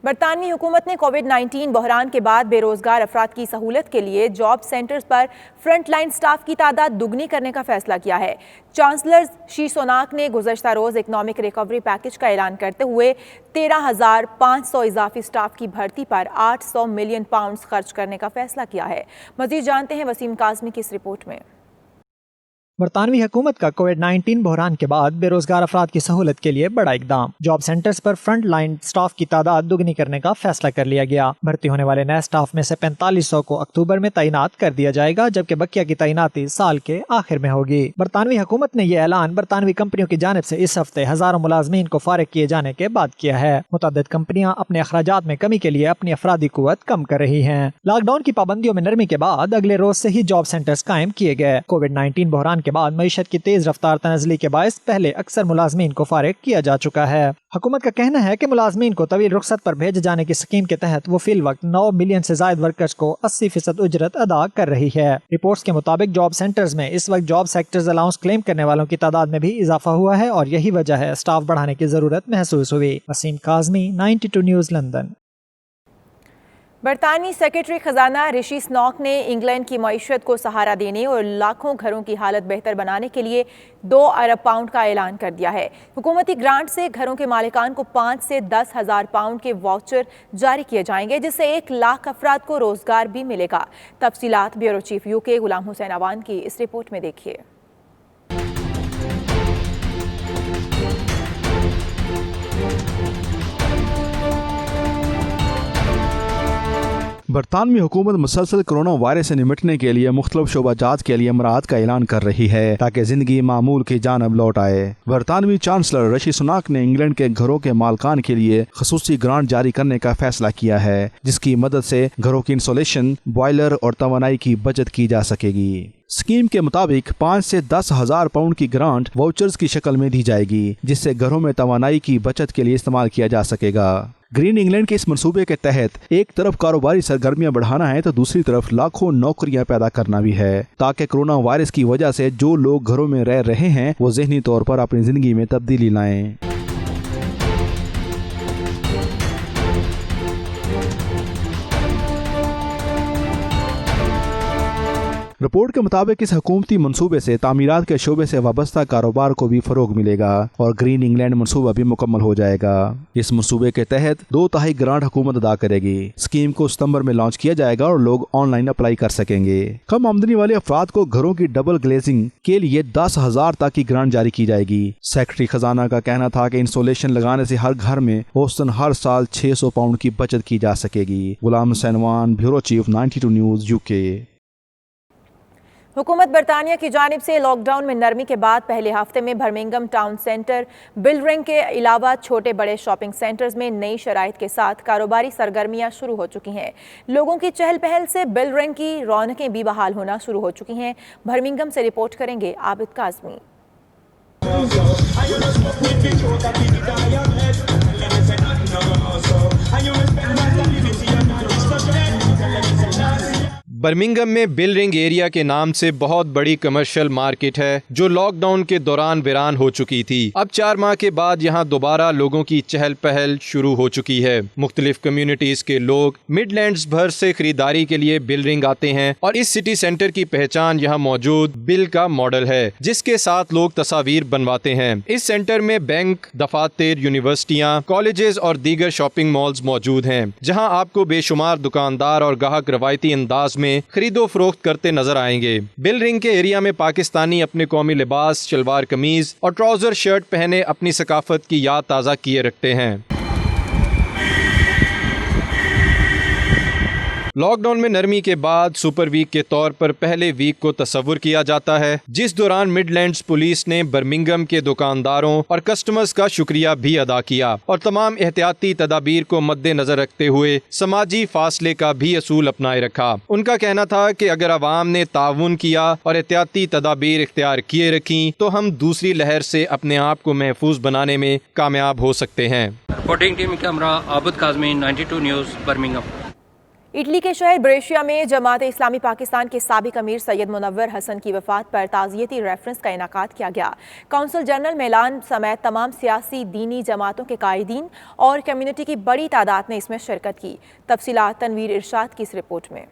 برطانوی حکومت نے کووڈ-19 بحران کے بعد بے روزگار افراد کی سہولت کے لیے جاب سینٹرز پر فرنٹ لائن سٹاف کی تعداد دگنی کرنے کا فیصلہ کیا ہے۔ چانسلر رشی سوناک نے گزشتہ روز اکنامک ریکوری پیکج کا اعلان کرتے ہوئے 13,500 اضافی سٹاف کی بھرتی پر £800 ملین خرچ کرنے کا فیصلہ کیا ہے۔ مزید جانتے ہیں وسیم کاظمی کی اس رپورٹ میں۔ برطانوی حکومت کا کووڈ-19 بحران کے بعد بے روزگار افراد کی سہولت کے لیے بڑا اقدام، جاب سینٹرز پر فرنٹ لائن سٹاف کی تعداد دگنی کرنے کا فیصلہ کر لیا گیا۔ بھرتی ہونے والے نئے سٹاف میں سے 4500 کو اکتوبر میں تعینات کر دیا جائے گا، جبکہ بقیہ کی تعیناتی سال کے آخر میں ہوگی۔ برطانوی حکومت نے یہ اعلان برطانوی کمپنیوں کی جانب سے اس ہفتے ہزاروں ملازمین کو فارغ کیے جانے کے بعد کیا ہے۔ متعدد کمپنیاں اپنے اخراجات میں کمی کے لیے اپنی افرادی قوت کم کر رہی ہیں۔ لاک ڈاؤن کی پابندیوں میں نرمی کے بعد اگلے روز سے ہی جاب سینٹرز قائم کیے گئے۔ کووڈ-19 بحران کے بعد معیشت کی تیز رفتار تنزلی کے باعث پہلے اکثر ملازمین کو فارغ کیا جا چکا ہے۔ حکومت کا کہنا ہے کہ ملازمین کو طویل رخصت پر بھیجے جانے کی سکیم کے تحت وہ فی الوقت 9 ملین سے زائد ورکرز کو 80% اجرت ادا کر رہی ہے۔ رپورٹس کے مطابق جاب سینٹرز میں اس وقت جاب سیکٹرز الاؤنس کلیم کرنے والوں کی تعداد میں بھی اضافہ ہوا ہے اور یہی وجہ ہے سٹاف بڑھانے کی ضرورت محسوس ہوئی۔ Waseem Kazmi, 92 news, London. برطانوی سیکرٹری خزانہ رشی سناک نے انگلینڈ کی معیشت کو سہارا دینے اور لاکھوں گھروں کی حالت بہتر بنانے کے لیے £2 ارب کا اعلان کر دیا ہے۔ حکومتی گرانٹ سے گھروں کے مالکان کو £5 سے £10,000 کے واؤچر جاری کیے جائیں گے، جس سے 1 لاکھ افراد کو روزگار بھی ملے گا۔ تفصیلات bureau chief UK Ghulam Hussain Awan کی اس رپورٹ میں دیکھیے۔ برطانوی حکومت مسلسل کرونا وائرس سے نمٹنے کے لیے مختلف شعبہ جات کے لیے امراض کا اعلان کر رہی ہے تاکہ زندگی معمول کی جانب لوٹ آئے۔ برطانوی چانسلر رشی سوناک نے انگلینڈ کے گھروں کے مالکان کے لیے خصوصی گرانٹ جاری کرنے کا فیصلہ کیا ہے، جس کی مدد سے گھروں کی انسولیشن، بوائلر اور توانائی کی بچت کی جا سکے گی۔ اسکیم کے مطابق £5 سے £10,000 کی گرانٹ واؤچرز کی شکل میں دی جائے گی، جس سے گھروں میں توانائی کی بچت کے لیے استعمال کیا جا سکے گا۔ گرین انگلینڈ کے اس منصوبے کے تحت ایک طرف کاروباری سرگرمیاں بڑھانا ہے تو دوسری طرف لاکھوں نوکریاں پیدا کرنا بھی ہے، تاکہ کرونا وائرس کی وجہ سے جو لوگ گھروں میں رہ رہے ہیں وہ ذہنی طور پر اپنی زندگی میں تبدیلی لائیں۔ رپورٹ کے مطابق اس حکومتی منصوبے سے تعمیرات کے شعبے سے وابستہ کاروبار کو بھی فروغ ملے گا اور گرین انگلینڈ منصوبہ بھی مکمل ہو جائے گا۔ اس منصوبے کے تحت 2/3 گرانٹ حکومت ادا کرے گی۔ اسکیم کو ستمبر میں لانچ کیا جائے گا اور لوگ آن لائن اپلائی کر سکیں گے۔ کم آمدنی والے افراد کو گھروں کی ڈبل گلیزنگ کے لیے 10,000 تک کی گرانٹ جاری کی جائے گی۔ سیکرٹری خزانہ کا کہنا تھا کہ انسولیشن لگانے سے ہر گھر میں اوسطاً ہر سال £600 کی بچت کی جا سکے گی۔ Ghulam Hussain Awan, bureau chief, 92 news, UK۔ حکومت برطانیہ کی جانب سے لاک ڈاؤن میں نرمی کے بعد پہلے ہفتے میں برمنگھم ٹاؤن سینٹر، بلرنگ کے علاوہ چھوٹے بڑے شاپنگ سینٹرز میں نئی شرائط کے ساتھ کاروباری سرگرمیاں شروع ہو چکی ہیں۔ لوگوں کی چہل پہل سے بلرنگ کی رونقیں بھی بحال ہونا شروع ہو چکی ہیں۔ برمنگھم سے رپورٹ کریں گے عابد کاظمی۔ برمنگھم میں بلرنگ ایریا کے نام سے بہت بڑی کمرشل مارکیٹ ہے جو لاک ڈاؤن کے دوران ویران ہو چکی تھی۔ اب 4 ماہ کے بعد یہاں دوبارہ لوگوں کی چہل پہل شروع ہو چکی ہے۔ مختلف کمیونٹیز کے لوگ مڈ لینڈز بھر سے خریداری کے لیے بلرنگ آتے ہیں اور اس سٹی سینٹر کی پہچان یہاں موجود بل کا ماڈل ہے جس کے ساتھ لوگ تصاویر بنواتے ہیں۔ اس سینٹر میں بینک، دفاتر، یونیورسٹیاں، کالجز اور دیگر شاپنگ مالز موجود ہیں جہاں آپ کو بے شمار دکاندار اور گاہک روایتی انداز میں خرید و فروخت کرتے نظر آئیں گے۔ بل رنگ کے ایریا میں پاکستانی اپنے قومی لباس، شلوار قمیض اور ٹراؤزر شرٹ پہنے اپنی ثقافت کی یاد تازہ کیے رکھتے ہیں۔ لاک ڈاؤن میں نرمی کے بعد سپر ویک کے طور پر پہلے ویک کو تصور کیا جاتا ہے جس دوران مڈ لینڈز پولیس نے برمنگھم کے دکانداروں اور کسٹمرز کا شکریہ بھی ادا کیا اور تمام احتیاطی تدابیر کو مد نظر رکھتے ہوئے سماجی فاصلے کا بھی اصول اپنائے رکھا۔ ان کا کہنا تھا کہ اگر عوام نے تعاون کیا اور احتیاطی تدابیر اختیار کیے رکھی تو ہم دوسری لہر سے اپنے آپ کو محفوظ بنانے میں کامیاب ہو سکتے ہیں۔ رپورٹنگ ٹیم کیمرہ عابد کاظمی، 92 نیوز، برمنگھم۔ اٹلی کے شہر بریشیا میں جماعت اسلامی پاکستان کے سابق امیر سید منور حسن کی وفات پر تعزیتی ریفرنس کا انعقاد کیا گیا۔ کونسل جنرل میلان سمیت تمام سیاسی دینی جماعتوں کے قائدین اور کمیونٹی کی بڑی تعداد نے اس میں شرکت کی۔ تفصیلات تنویر ارشاد کی اس رپورٹ میں۔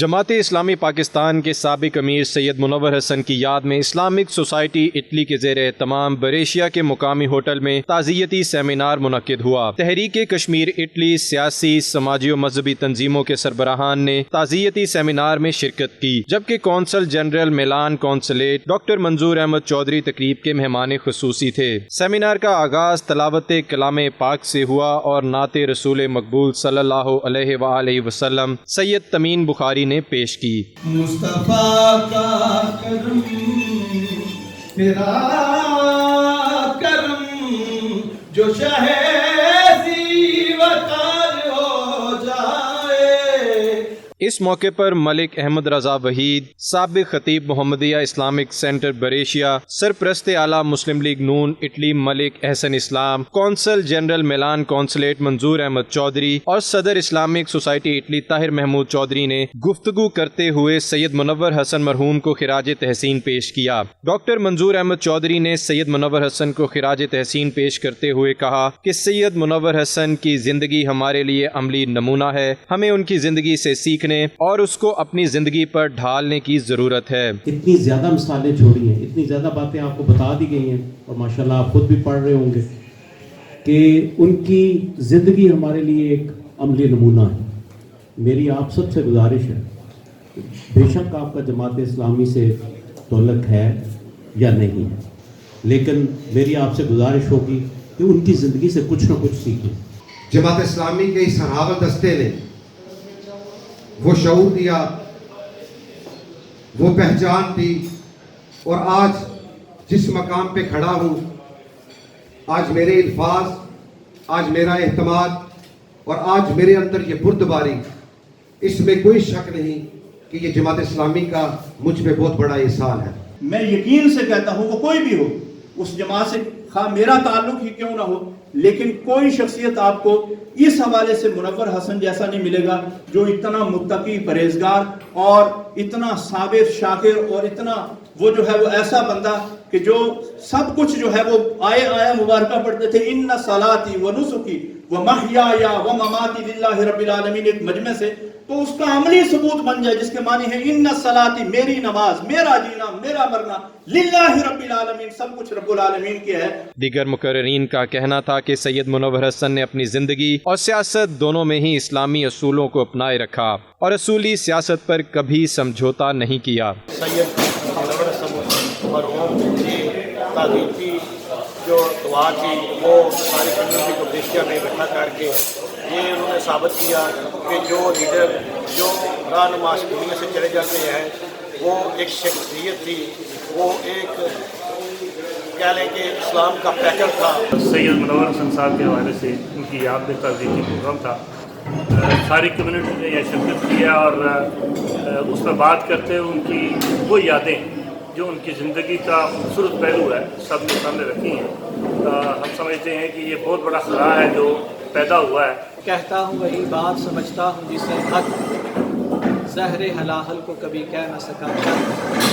جماعت اسلامی پاکستان کے سابق امیر سید منور حسن کی یاد میں اسلامک سوسائٹی اٹلی کے زیر اہتمام بریشیا کے مقامی ہوٹل میں تعزیتی سیمینار منعقد ہوا۔ تحریک کشمیر اٹلی سیاسی، سماجی و مذہبی تنظیموں کے سربراہان نے تعزیتی سیمینار میں شرکت کی، جبکہ council general Milan consulate doctor منظور احمد چودھری تقریب کے مہمان خصوصی تھے۔ سیمینار کا آغاز تلاوت کلام پاک سے ہوا اور نعت رسول مقبول صلی اللہ علیہ وآلہ وسلم سید تمیم بخاری نے پیش کی۔ مصطفیٰ کا کرم تیرا کرم جو شاہ زی وقار ہو جائے۔ اس موقع پر ملک احمد رضا وحید، سابق خطیب محمدیہ اسلامک سینٹر بریشیا، سرپرست اعلیٰ Muslim League Noon Italy Malik Ahsan Islam, consul general Milan consulate Manzoor Ahmed Chaudhry اور صدر Islamic society Italy Tahir Mahmood Chaudhry نے گفتگو کرتے ہوئے سید منور حسن مرحوم کو خراج تحسین پیش کیا۔ ڈاکٹر منظور احمد چودھری نے سید منور حسن کو خراج تحسین پیش کرتے ہوئے کہا کہ سید منور حسن کی زندگی ہمارے لیے عملی نمونہ ہے، ہمیں ان کی زندگی سے سیکھنے اور اس کو اپنی زندگی پر ڈھالنے کی ضرورت ہے۔ اتنی زیادہ مثالیں چھوڑی ہیں، اتنی زیادہ باتیں آپ کو بتا دی گئی ہیں، اور ماشاءاللہ آپ خود بھی پڑھ رہے ہوں گے کہ ان کی زندگی ہمارے لیے ایک عملی نمونہ ہے۔ میری آپ سب سے گزارش ہے، بے شک آپ کا جماعت اسلامی سے تعلق ہے یا نہیں ہے، لیکن میری آپ سے گزارش ہوگی کہ ان کی زندگی سے کچھ نہ کچھ سیکھیں۔ جماعت اسلامی کے اس ہراول دستے نے وہ شعور دیا، وہ پہچان دی، اور آج جس مقام پہ کھڑا ہوں، آج میرے الفاظ، آج میرا اعتماد اور آج میرے اندر یہ بردباری، اس میں کوئی شک نہیں کہ یہ جماعت اسلامی کا مجھ پہ بہت بڑا احسان ہے۔ میں یقین سے کہتا ہوں وہ کوئی بھی ہو، اس جماعت سے خواہ میرا تعلق ہی کیوں نہ ہو، لیکن کوئی شخصیت آپ کو اس حوالے سے منور حسن جیسا نہیں ملے گا جو اتنا متقی پرہیزگار اور اتنا صابر شاکر اور اتنا وہ جو ہے وہ ایسا بندہ کہ جو سب کچھ جو ہے وہ آیا مبارکہ پڑھتے تھے، ان صلاتی و نسکی و محیایا و مماتی للہ رب العالمین، ایک مجمع سے، تو اس کا عملی ثبوت بن جائے جس کے معنی ہے ان صلاتی، میری نماز، میرا جینا، میرا مرنا للہ رب العالمین، سب کچھ رب العالمین کے ہے۔ دیگر مقررین کا کہنا تھا کہ سید منور حسن نے اپنی زندگی اور سیاست دونوں میں ہی اسلامی اصولوں کو اپنائے رکھا اور اصولی سیاست پر کبھی سمجھوتا نہیں کیا۔ سید منور حسن مرحوم کی تعزیتی جو دعا تھی وہ ساری کمیونٹی کو بریشیا میں اکٹھا کر کے یہ انہوں نے ثابت کیا کہ جو لیڈر جو رہنما دنیا سے چلے جاتے ہیں وہ ایک شخصیت تھی، وہ ایک کہہ لیں کہ اسلام کا پیکر تھا۔ سید منور حسن صاحب کے حوالے سے ان کی یاد میں تعزیتی پروگرام تھا، ساری کمیونٹی نے یہ شرکت کیا اور اس میں بات کرتے ہوئے ان کی وہ یادیں جو ان کی زندگی کا خوبصورت پہلو ہے سب نے سامنے رکھی ہیں۔ ہم سمجھتے ہیں کہ یہ بہت بڑا خلا ہے جو پیدا ہوا ہے۔ کہتا ہوں وہی بات سمجھتا ہوں جسے حق، زہر حلاحل کو کبھی کہہ نہ سکا۔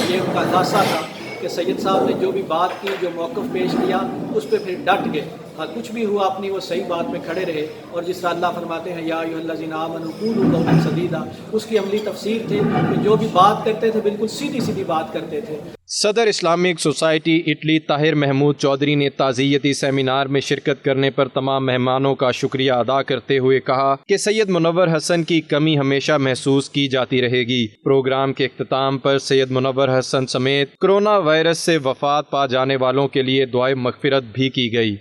یہ ان کا خاصہ تھا کہ سید صاحب نے جو بھی بات کی، جو موقف پیش کیا، اس پہ پھر ڈٹ گئے، ہاں کچھ بھی ہوا اپنی وہ صحیح بات میں کھڑے رہے، اور جس طرح اللہ فرماتے ہیں یا ایھا الذین آمنوا قولوا قولا سدیدا، اس کی عملی تفسیر تھی کہ جو بھی بات کرتے تھے بالکل سیدھی سیدھی بات کرتے تھے۔ صدر Islamic society Italy Tahir Mahmood Chaudhry نے تعزیتی سیمینار میں شرکت کرنے پر تمام مہمانوں کا شکریہ ادا کرتے ہوئے کہا کہ سید منور حسن کی کمی ہمیشہ محسوس کی جاتی رہے گی۔ پروگرام کے اختتام پر سید منور حسن سمیت کرونا وائرس سے وفات پا جانے والوں کے لیے دعائے مغفرت بھی کی گئی۔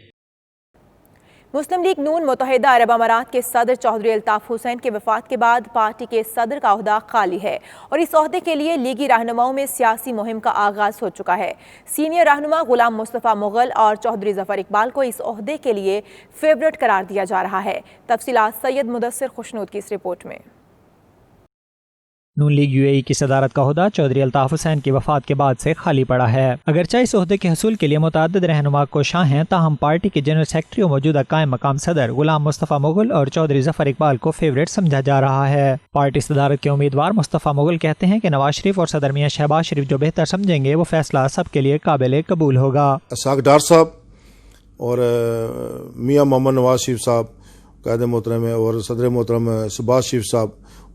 مسلم لیگ نون متحدہ عرب امارات کے صدر چودھری الطاف حسین کے وفات کے بعد پارٹی کے صدر کا عہدہ خالی ہے اور اس عہدے کے لیے لیگی رہنماؤں میں سیاسی مہم کا آغاز ہو چکا ہے۔ سینئر رہنما غلام مصطفیٰ مغل اور چودھری ظفر اقبال کو اس عہدے کے لیے فیورٹ قرار دیا جا رہا ہے۔ تفصیلات سید مدثر خوشنود کی اس رپورٹ میں۔ نون لیگ UAE کی صدارت کا عہدہ چودھری الطاف حسین کی وفات کے بعد سے خالی پڑا ہے۔ اگرچہ اس عہدے کے حصول کے لیے متعدد رہنما کوشاں ہیں، تاہم پارٹی کے جنرل سیکرٹری و موجودہ قائم مقام صدر غلام مصطفیٰ مغل اور چودھری ظفر اقبال کو فیورٹ سمجھا جا رہا ہے۔ پارٹی صدارت کے امیدوار مصطفیٰ مغل کہتے ہیں کہ نواز شریف اور صدر میاں شہباز شریف جو بہتر سمجھیں گے وہ فیصلہ سب کے لیے قابل قبول ہوگا۔ اسحاق ڈار صاحب اور میاں محمد نواز شریف صاحب قائد محترم اور صدر محترم شہباز شریف صاحب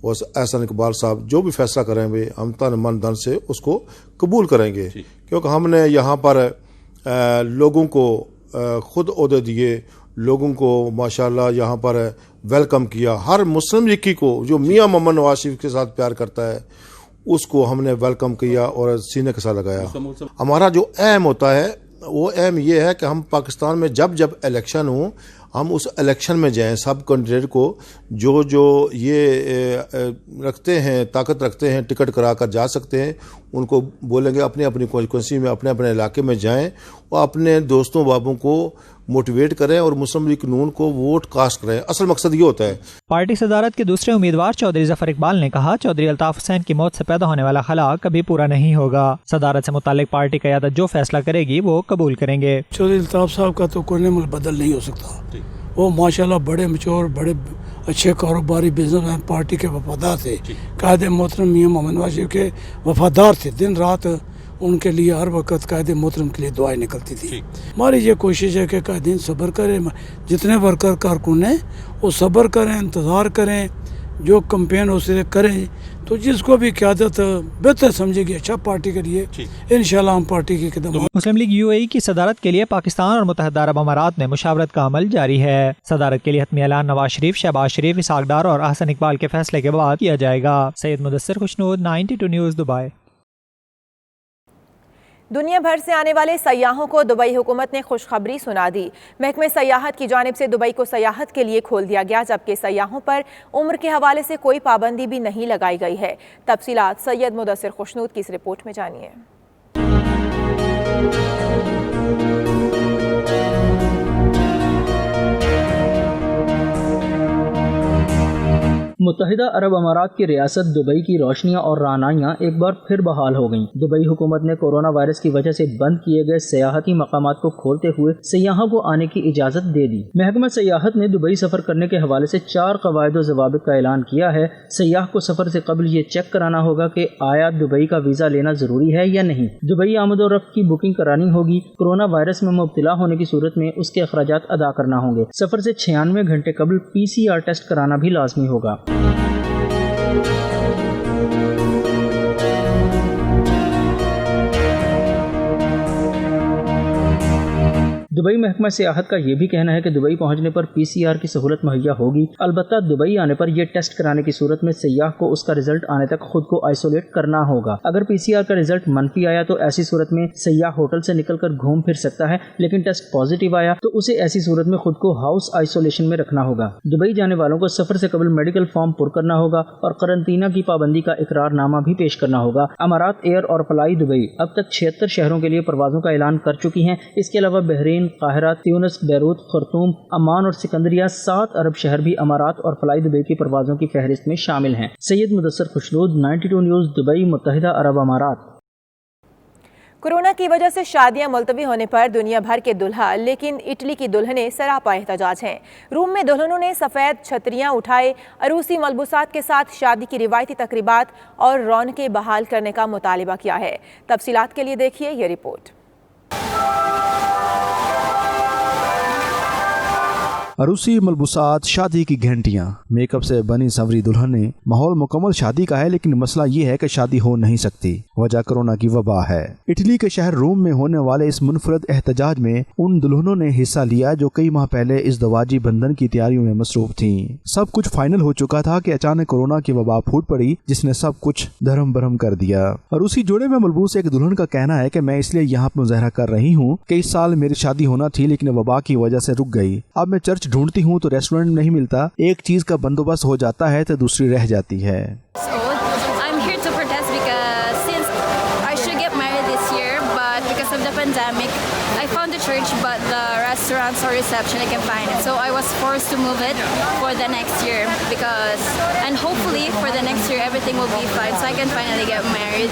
اور احسن اقبال صاحب جو بھی فیصلہ کریں گے ہم تن من دھن سے اس کو قبول کریں گے، کیونکہ ہم نے یہاں پر لوگوں کو خود عہدے دیے، لوگوں کو ماشاءاللہ یہاں پر ویلکم کیا۔ ہر مسلم یکی کو جو میاں محمد نواز شریف کے ساتھ پیار کرتا ہے اس کو ہم نے ویلکم کیا اور سینے کے ساتھ لگایا۔ ہمارا جو اہم ہوتا ہے وہ اہم یہ ہے کہ ہم پاکستان میں جب الیکشن ہوں ہم اس الیکشن میں جائیں، سب کینڈیڈیٹ کو جو یہ رکھتے ہیں، طاقت رکھتے ہیں، ٹکٹ کرا کر جا سکتے ہیں، ان کو بولیں گے اپنی اپنی کانسٹیٹوئنسی میں اپنے اپنے علاقے میں جائیں اور اپنے دوستوں بابوں کو موٹیویٹ کریں اور مسلم لیگ نون کو ووٹ کاسٹ کریں۔ اصل مقصد یہ ہوتا ہے۔ پارٹی صدارت کے دوسرے امیدوار چودھری ظفر اقبال نے کہا چودھری الطاف حسین کی موت سے پیدا ہونے والا خلا کبھی پورا نہیں ہوگا۔ صدارت سے متعلق پارٹی قیادت جو فیصلہ کرے گی وہ قبول کریں گے۔ چودھری الطاف صاحب کا تو کوئی عمل بدل نہیں ہو سکتا، وہ ماشاءاللہ بڑے میچور، بڑے اچھے کاروباری بزنس مین، پارٹی کے وفادار تھے، قائد محترم میاں محمد نواز شریف کے وفادار تھے، دن رات ان کے لیے ہر وقت قائد محترم کے لیے دعائیں نکلتی تھی۔ ہماری یہ کوشش ہے کہ قائدین صبر کریں، جتنے ورکر کارکن ہیں وہ صبر کریں، انتظار کریں، جو کمپین اسے کریں، تو جس کو بھی قیادت بہتر سمجھے گی اچھا پارٹی کے لیے انشاءاللہ ہم پارٹی کی قدم۔ مسلم لیگ UAE کی صدارت کے لیے پاکستان اور متحدہ عرب امارات میں مشاورت کا عمل جاری ہے۔ صدارت کے لیے حتمی اعلان نواز شریف، شہباز شریف، اسحاق ڈار اور احسن اقبال کے فیصلے کے بعد کیا جائے گا۔ سید مدثر خوشنود، 92 نیوز، دبئی۔ دنیا بھر سے آنے والے سیاحوں کو دبئی حکومت نے خوشخبری سنا دی۔ محکمہ سیاحت کی جانب سے دبئی کو سیاحت کے لیے کھول دیا گیا، جبکہ سیاحوں پر عمر کے حوالے سے کوئی پابندی بھی نہیں لگائی گئی ہے۔ تفصیلات سید مدثر خوشنود کی اس رپورٹ میں جانیے۔ متحدہ عرب امارات کی ریاست دبئی کی روشنیاں اور رعنائیاں ایک بار پھر بحال ہو گئیں۔ دبئی حکومت نے کورونا وائرس کی وجہ سے بند کیے گئے سیاحتی مقامات کو کھولتے ہوئے سیاحوں کو آنے کی اجازت دے دی۔ محکمہ سیاحت نے دبئی سفر کرنے کے حوالے سے 4 قواعد و ضوابط کا اعلان کیا ہے۔ سیاح کو سفر سے قبل یہ چیک کرانا ہوگا کہ آیا دبئی کا ویزا لینا ضروری ہے یا نہیں، دبئی آمد و رفت کی بکنگ کرانی ہوگی، کورونا وائرس میں مبتلا ہونے کی صورت میں اس کے اخراجات ادا کرنا ہوں گے، سفر سے 96 گھنٹے قبل PCR ٹیسٹ کرانا بھی لازمی ہوگا۔ دبئی محکمہ سیاحت کا یہ بھی کہنا ہے کہ دبئی پہنچنے پر PCR کی سہولت مہیا ہوگی، البتہ دبئی آنے پر یہ ٹیسٹ کرانے کی صورت میں سیاح کو اس کا رزلٹ آنے تک خود کو آئسولیٹ کرنا ہوگا۔ اگر PCR کا رزلٹ منفی آیا تو ایسی صورت میں سیاح ہوٹل سے نکل کر گھوم پھر سکتا ہے، لیکن ٹیسٹ پازیٹیو آیا تو اسے ایسی صورت میں خود کو ہاؤس آئسولیشن میں رکھنا ہوگا۔ دبئی جانے والوں کو سفر سے قبل میڈیکل فارم پر کرنا ہوگا اور قرنطینہ کی پابندی کا اقرار نامہ بھی پیش کرنا ہوگا۔ امارات ایئر اور فلائی دبئی اب تک 76 شہروں کے لیے پروازوں کا اعلان کر چکی ہیں۔ اس کے علاوہ بحرین، قاہرہ، تیونس، بیروت، خرطوم، عمان اور سکندریہ 7 عرب شہر بھی امارات اور فلائی دبئی کی پروازوں کی فہرست میں شامل ہیں۔ سید مدثر خوشنود، 92 نیوز، دبئی، متحدہ عرب امارات۔ کورونا کی وجہ سے شادیاں ملتوی ہونے پر دنیا بھر کے دلہا لیکن اٹلی کی دلہنیں سراپا احتجاج ہیں۔ روم میں دلہنوں نے سفید چھتریاں اٹھائے، عروسی ملبوسات کے ساتھ شادی کی روایتی تقریبات اور رونقیں بحال کرنے کا مطالبہ کیا ہے۔ تفصیلات کے لیے دیکھیے یہ رپورٹ۔ عروسی ملبوسات، شادی کی گھنٹیاں، میک اپ سے بنی سنوری دلہنیں، ماحول مکمل شادی کا ہے، لیکن مسئلہ یہ ہے کہ شادی ہو نہیں سکتی، وجہ کورونا کی وبا ہے۔ اٹلی کے شہر روم میں ہونے والے اس منفرد احتجاج میں ان دلہنوں نے حصہ لیا جو کئی ماہ پہلے اس دواجی بندھن کی تیاریوں میں مصروف تھیں۔ سب کچھ فائنل ہو چکا تھا کہ اچانک کورونا کی وبا پھوٹ پڑی جس نے سب کچھ دھرم برہم کر دیا۔ عروسی جوڑے میں ملبوس ایک دلہن کا کہنا ہے کہ میں اس لیے یہاں مظاہرہ کر رہی ہوں کہ اس سال میری شادی ہونا تھی لیکن وبا کی وجہ سے رک گئی۔ اب میں چرچ ڈھونڈتی ہوں تو ریسٹورنٹ نہیں ملتا، ایک چیز کا بندوبست ہو جاتا ہے تو دوسری رہ جاتی ہے۔ restaurants or reception I can find it. So I was forced to move it for the next year and hopefully for the next year everything will be fine so I can finally get married.